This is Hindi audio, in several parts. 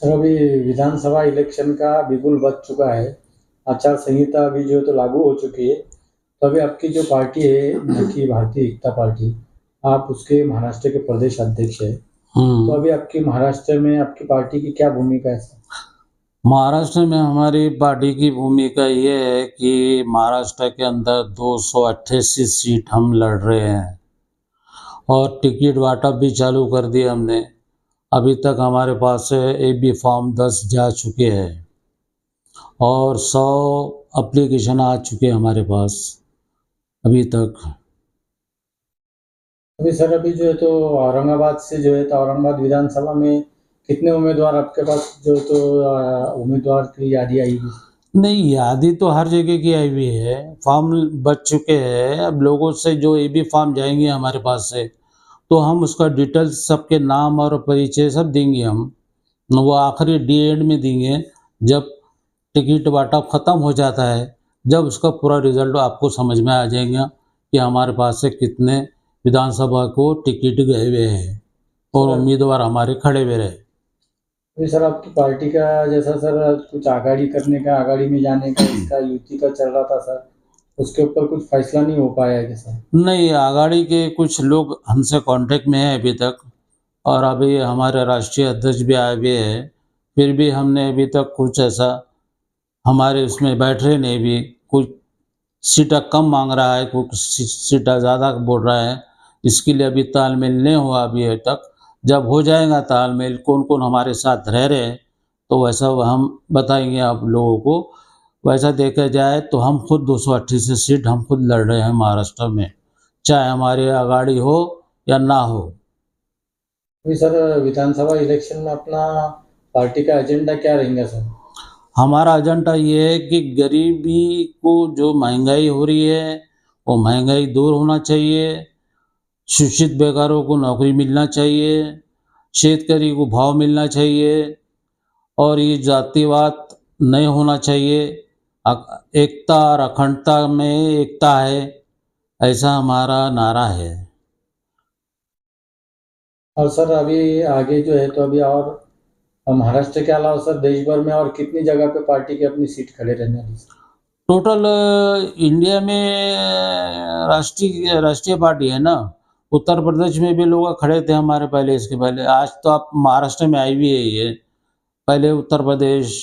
सर अभी विधानसभा इलेक्शन का बिगुल बज चुका है। आचार संहिता अभी जो है तो लागू हो चुकी है। तो अभी आपकी जो पार्टी है की भारतीय एकता पार्टी, आप उसके महाराष्ट्र के प्रदेश अध्यक्ष है। तो अभी आपकी महाराष्ट्र में आपकी पार्टी की क्या भूमिका है सर? महाराष्ट्र में हमारी पार्टी की भूमिका ये है कि महाराष्ट्र के अंदर 288 सीट हम लड़ रहे हैं और टिकट बांटा भी चालू कर दिया हमने। अभी तक हमारे पास से AB फॉर्म 10 जा चुके हैं और 100 एप्लीकेशन आ चुके हैं हमारे पास अभी तक। अभी सर अभी जो है तो औरंगाबाद से जो है तो औरंगाबाद विधानसभा में कितने उम्मीदवार आपके पास जो है तो उम्मीदवार की यादी आई हुई? नहीं, यादी तो हर जगह की आई हुई है, फॉर्म बच चुके हैं। अब लोगों से जो AB फॉर्म जाएंगे हमारे पास से, तो हम उसका डिटेल्स सबके नाम और परिचय सब देंगे हम। वो आखिरी डी एंड में देंगे जब टिकट बांटा ख़त्म हो जाता है, जब उसका पूरा रिजल्ट आपको समझ में आ जाएगा कि हमारे पास से कितने विधानसभा को टिकट गए हुए हैं और सर उम्मीदवार हमारे खड़े हुए रहे। अभी सर आपकी पार्टी का जैसा सर कुछ आगाड़ी करने का, आगाड़ी में जाने का, इसका युति का चल रहा था सर, उसके ऊपर कुछ फैसला नहीं हो पाया है क्या सर? नहीं, आघाड़ी के कुछ लोग हमसे कांटेक्ट में हैं अभी तक और अभी हमारे राष्ट्रीय अध्यक्ष भी आए हुए हैं। फिर भी हमने अभी तक कुछ ऐसा हमारे उसमें बैठ रहे नहीं भी, कुछ सीटा कम मांग रहा है, कुछ सीटा ज़्यादा बोल रहा है। इसके लिए अभी तालमेल नहीं हुआ अभी तक। जब हो जाएगा तालमेल, कौन कौन हमारे साथ रह रहे हैं, तो वैसा हम बताएंगे आप लोगों को। वैसा देखा जाए तो हम खुद 288 सीट हम खुद लड़ रहे हैं महाराष्ट्र में, चाहे हमारी आघाड़ी हो या ना हो। अभी सर विधानसभा इलेक्शन में अपना पार्टी का एजेंडा क्या रहेगा सर? हमारा एजेंडा ये है कि गरीबी को, जो महंगाई हो रही है, वो महंगाई दूर होना चाहिए। शिक्षित बेकारों को नौकरी मिलना चाहिए, शेतकरी को भाव मिलना चाहिए और ये जातिवाद नहीं होना चाहिए। एकता और अखंडता में एकता है, ऐसा हमारा नारा है। और सर अभी आगे जो है तो अभी और महाराष्ट्र के अलावा सर देश भर में और कितनी जगह पे पार्टी की अपनी सीट खड़े रहने वाली सर? टोटल इंडिया में राष्ट्रीय राष्ट्रीय पार्टी है ना। उत्तर प्रदेश में भी लोग खड़े थे हमारे पहले, इसके पहले। आज तो आप महाराष्ट्र में आई हुई है ये। पहले उत्तर प्रदेश,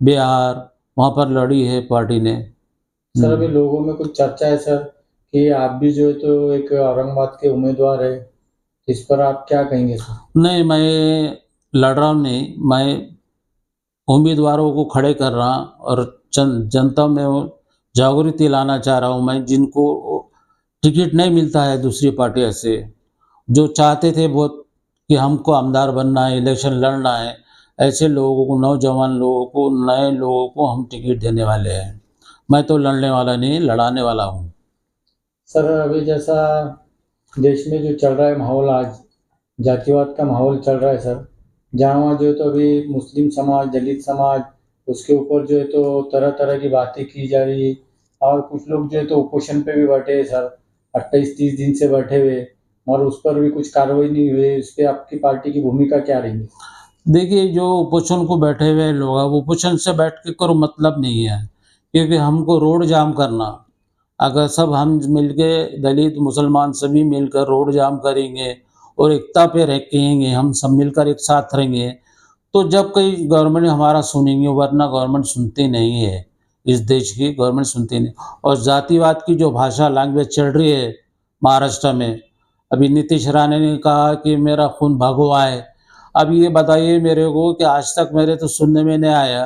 बिहार, वहाँ पर लड़ी है पार्टी ने। सर अभी लोगों में कुछ चर्चा है सर कि आप भी जो है तो एक औरंगाबाद के उम्मीदवार है, इस पर आप क्या कहेंगे सर? नहीं, मैं लड़ रहा हूँ नहीं, मैं उम्मीदवारों को खड़े कर रहा और जनता में वो जागृति लाना चाह रहा हूँ मैं, जिनको टिकट नहीं मिलता है दूसरी पार्टियों से, जो चाहते थे बहुत कि हमको आमदार बनना है, इलेक्शन लड़ना है, ऐसे लोगों को, नौजवान लोगों को, नए लोगों को हम टिकट देने वाले हैं। मैं तो लड़ने वाला नहीं, लड़ाने वाला हूँ। सर अभी जैसा देश में जो चल रहा है माहौल, आज जातिवाद का माहौल चल रहा है सर, जहाँ वहाँ जो है तो अभी मुस्लिम समाज, दलित समाज, उसके ऊपर जो है तो तरह तरह की बातें की जा रही है। और कुछ लोग जो है तो उपोषण पे भी बैठे हैं सर, 28-30 दिन से बैठे हुए, और उस पर भी कुछ कार्रवाई नहीं हुई। इस पे आपकी पार्टी की भूमिका क्या रहेगी? देखिए, जो उपोषण को बैठे हुए लोग, अब उपोषण से बैठ के करो मतलब नहीं है, क्योंकि हमको रोड जाम करना, अगर सब हम मिलके, दलित मुसलमान सभी मिलकर रोड जाम करेंगे और एकता पे रहेंगे, हम सब मिलकर एक साथ रहेंगे, तो जब कई गवर्नमेंट हमारा सुनेंगे, वरना गवर्नमेंट सुनती नहीं है। इस देश की गवर्नमेंट सुनती नहीं। और जातिवाद की जो भाषा, लैंग्वेज चल रही है महाराष्ट्र में, अभी नीतीश राणे ने कहा कि मेरा खून भगवा है। अब ये बताइए मेरे को कि आज तक मेरे तो सुनने में नहीं आया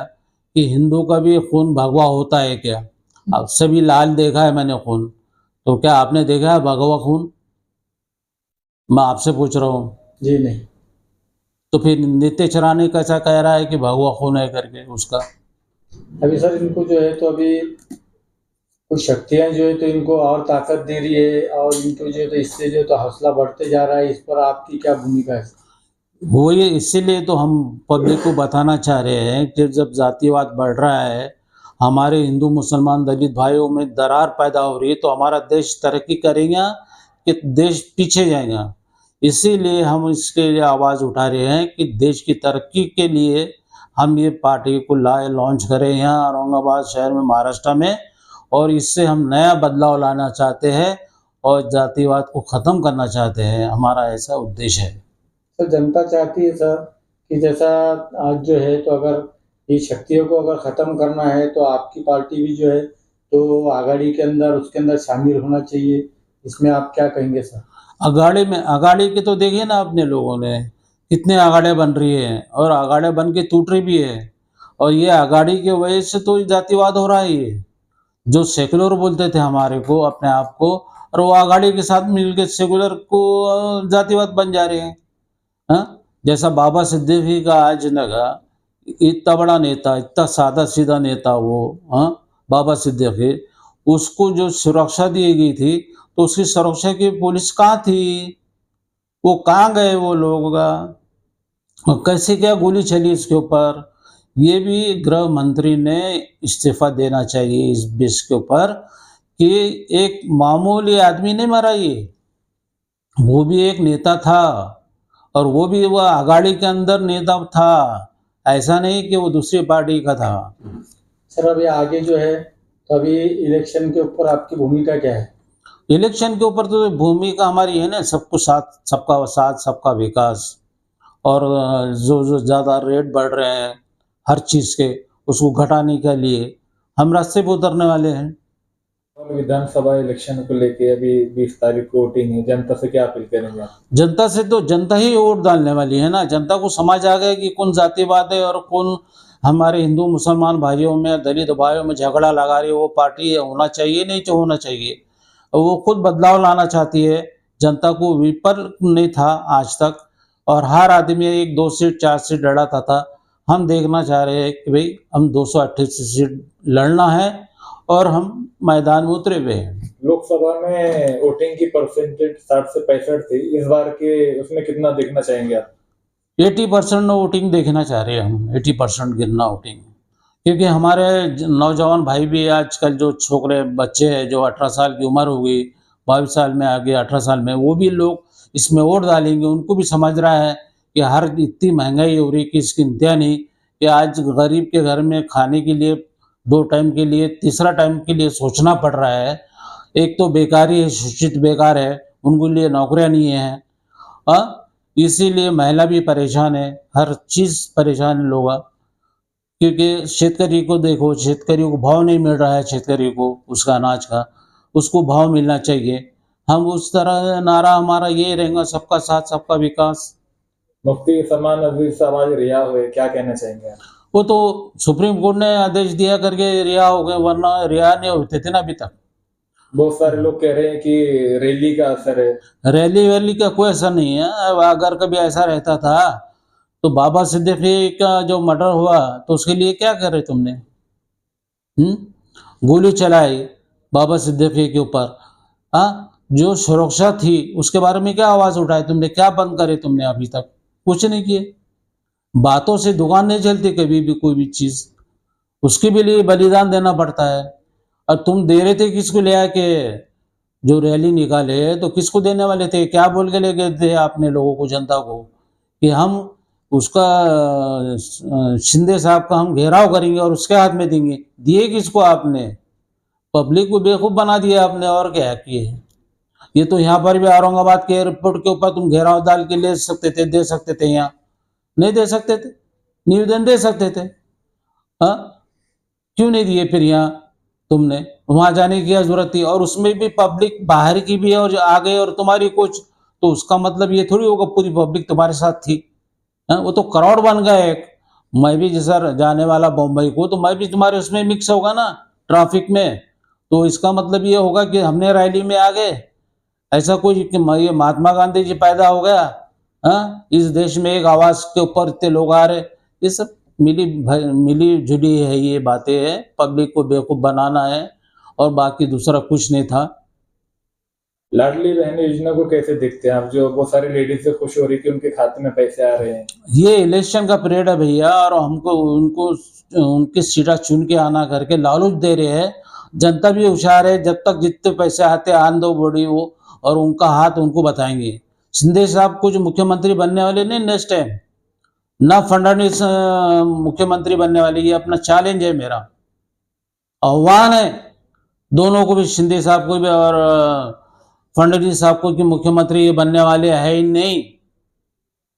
कि हिंदू का भी खून भगवा होता है क्या। अब सभी लाल देखा है मैंने खून, तो क्या आपने देखा है भगवा खून? मैं आपसे पूछ रहा हूँ। जी नहीं। तो फिर नीतीश राणे कैसा कह रहा है कि भगवा खून है करके उसका? अभी सर इनको जो है तो अभी कुछ शक्तियाँ जो है तो इनको और ताकत दे रही है, और इनको जो है तो इससे जो है तो हौसला बढ़ते जा रहा है। इस पर आपकी क्या भूमिका है? वो ये इसीलिए तो हम पब्लिक को बताना चाह रहे हैं कि जब जातिवाद बढ़ रहा है, हमारे हिंदू मुसलमान दलित भाइयों में दरार पैदा हो रही है, तो हमारा देश तरक्की करेगा कि देश पीछे जाएगा। इसीलिए हम इसके लिए आवाज़ उठा रहे हैं कि देश की तरक्की के लिए हम ये पार्टी को लॉन्च करें यहाँ औरंगाबाद शहर में, महाराष्ट्र में, और इससे हम नया बदलाव लाना चाहते हैं और जातिवाद को ख़त्म करना चाहते हैं। हमारा ऐसा उद्देश्य है। सर जनता चाहती है सर कि जैसा आज जो है, तो अगर ये शक्तियों को अगर ख़त्म करना है तो आपकी पार्टी भी जो है तो आघाड़ी के अंदर, उसके अंदर शामिल होना चाहिए। इसमें आप क्या कहेंगे सर? अगाड़ी के तो देखिए ना अपने लोगों ने कितने अगाड़े बन रही है और अगाड़े बन के टूट रही भी है, और ये अगाड़ी की वजह से तो जातिवाद हो रहा है। ये जो सेकुलर बोलते थे हमारे को, अपने आप को, और वो अगाड़ी के साथ मिलकर सेकुलर को जातिवाद बन जा रहे हैं। हाँ? जैसा बाबा सिद्दीकी का आज लगा, इतना बड़ा नेता, इतना सादा सीधा नेता वो, हाँ, बाबा सिद्दीकी, उसको जो सुरक्षा दी गई थी, तो उसकी सुरक्षा की पुलिस कहाँ थी? वो कहाँ गए वो लोग? और कैसे क्या गोली चली इसके ऊपर? ये भी गृह मंत्री ने इस्तीफा देना चाहिए इस बेस के ऊपर कि एक मामूली आदमी नहीं मरा ये, वो भी एक नेता था, और वो भी वो अगाड़ी के अंदर नेता था, ऐसा नहीं कि वो दूसरी पार्टी का था। सर अभी आगे जो है, तो अभी इलेक्शन के ऊपर आपकी भूमिका क्या है? इलेक्शन के ऊपर तो भूमिका हमारी है ना, सबको साथ, सबका साथ सबका विकास, और जो जो ज़्यादा रेट बढ़ रहे हैं हर चीज़ के, उसको घटाने के लिए हम रास्ते पे उतरने वाले हैं। और विधानसभा इलेक्शन को लेके अभी 20 तारीख को वोटिंग है, जनता से क्या अपील करेंगे आप? जनता से तो जनता ही वोट डालने वाली है ना। जनता को समझ आ गया कि कौन जातिवाद है और कौन हमारे हिंदू मुसलमान भाइयों में, दलित भाइयों में झगड़ा लगा रही है। वो पार्टी होना चाहिए नहीं तो होना चाहिए। वो खुद बदलाव लाना चाहती है। जनता को विफल नहीं था आज तक, और हर आदमी 1 2 सीट 4 सीट लड़ाता था। हम देखना चाह रहे हैं कि भाई हम 288 सीट लड़ना है, और हम मैदान में उतरे हुए हैं। लोकसभा में वोटिंग की परसेंटेज 60 से 65 थी, इस बार के उसमें कितना देखना चाहेंगे आप? 80% वोटिंग देखना चाह रहे हैं हम, 80% गिरना वोटिंग, क्योंकि हमारे नौजवान भाई भी आजकल, जो छोकरे बच्चे हैं जो 18 साल की उम्र हो गई, 22 साल में आ गए, 18 साल में, वो भी लोग इसमें वोट डालेंगे। उनको भी समझ रहा है कि हर इतनी महंगाई हो रही कि इसकी इंतहा नहीं, कि आज गरीब के घर में खाने के लिए 2 टाइम के लिए, तीसरा टाइम के लिए सोचना पड़ रहा है। एक तो बेकारी है, शिक्षित बेकार है, उनको लिए नौकरियां नहीं है। हाँ, इसीलिए महिला भी परेशान है, हर चीज़ परेशान है लोग। क्योंकि शेतकरी को देखो, शेतकरी को भाव नहीं मिल रहा है, शेतकरी को उसका अनाज का, उसको भाव मिलना चाहिए। हम उस तरह नारा हमारा ये रहेगा, सबका साथ सबका विकास। मुफ्ती सलमान नजवी साहब आज रिहा हुए, क्या कहना चाहेंगे आप? वो तो सुप्रीम कोर्ट ने आदेश दिया करके रिहा हो गए, वरना रिहा नहीं होते थे ना अभी तक। बहुत सारे लोग कह रहे हैं कि रैली का असर है। रैली वैली का कोई असर नहीं है। अब अगर कभी ऐसा रहता था तो बाबा सिद्दीकी का जो मर्डर हुआ, तो उसके लिए क्या करे तुमने? गोली चलाई बाबा सिद्दीकी के ऊपर। हाँ, जो सुरक्षा थी उसके बारे में क्या आवाज उठाई तुमने? क्या बंद करे तुमने? अभी तक कुछ नहीं किए। बातों से दुकान नहीं चलती कभी भी, कोई भी चीज उसके भी लिए बलिदान देना पड़ता है। और तुम दे रहे थे किसको ले आके? जो रैली निकाले तो किसको देने वाले थे? क्या बोल के ले गए थे आपने लोगों को, जनता को, कि हम उसका शिंदे साहब का हम घेराव करेंगे और उसके हाथ में देंगे? दिए किसको आपने? पब्लिक को बेवकूफ बना दिया आपने, और क्या किए? ये तो यहाँ पर भी औरंगाबाद के एयरपोर्ट के ऊपर तुम घेराव डाल के ले सकते थे, दे सकते थे, यहाँ नहीं दे सकते थे? निवेदन दे सकते थे। हाँ, क्यों नहीं दिए फिर? यहाँ तुमने वहां जाने की क्या जरूरत थी? और उसमें भी पब्लिक बाहर की भी है और जो आ गए और तुम्हारी कुछ, तो उसका मतलब ये थोड़ी होगा पूरी पब्लिक तुम्हारे साथ थी। हाँ, वो तो क्राउड बन गया एक। मैं भी जैसा जाने वाला बम्बई को, तो मैं भी तुम्हारे उसमें मिक्स होगा ना, ट्रैफिक में। तो इसका मतलब ये होगा कि हमने रैली में आ गए, ऐसा कोई कि ये महात्मा गांधी जी पैदा हो गया? हाँ, इस देश में एक आवाज के ऊपर इतने लोग आ रहे। ये सब मिली जुली है, ये बातें हैं, पब्लिक को बेवकूफ बनाना है, और बाकी दूसरा कुछ नहीं था। लाडली बहन योजना को कैसे देखते हैं आप? जो बहुत सारी लेडीज से खुश हो रही कि उनके खाते में पैसे आ रहे हैं। ये इलेक्शन का पीरियड है भैया, और हमको उनको उनकी सीटा चुन के आना करके लालच दे रहे हैं। जनता भी होशियार है, जब तक जितने पैसे आते आन दो बॉडी वो, और उनका हाथ उनको बताएंगे। शिंदे साहब कुछ मुख्यमंत्री बनने वाले नहीं नेक्स्ट टाइम। ना फडणवीस मुख्यमंत्री बनने वाले, ये अपना चैलेंज है, मेरा आह्वान है दोनों को भी, शिंदे साहब को भी और फडणवीस साहब को, कि मुख्यमंत्री ये बनने वाले है ही नहीं।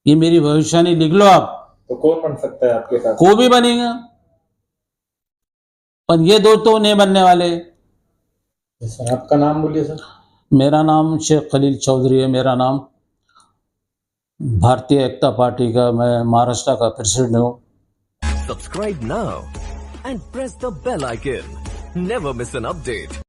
ये मेरी भविष्यवाणी लिख लो आप। तो कौन बन सकता है आपके साथ? को भी बनेगा, पर ये दो तो नहीं बनने वाले। सर आपका नाम बोलिए सर। मेरा नाम शेख खलील चौधरी है, मेरा नाम। भारतीय एकता पार्टी का मैं महाराष्ट्र का प्रेसिडेंट हूँ। Subscribe now and press the bell icon. Never miss an update.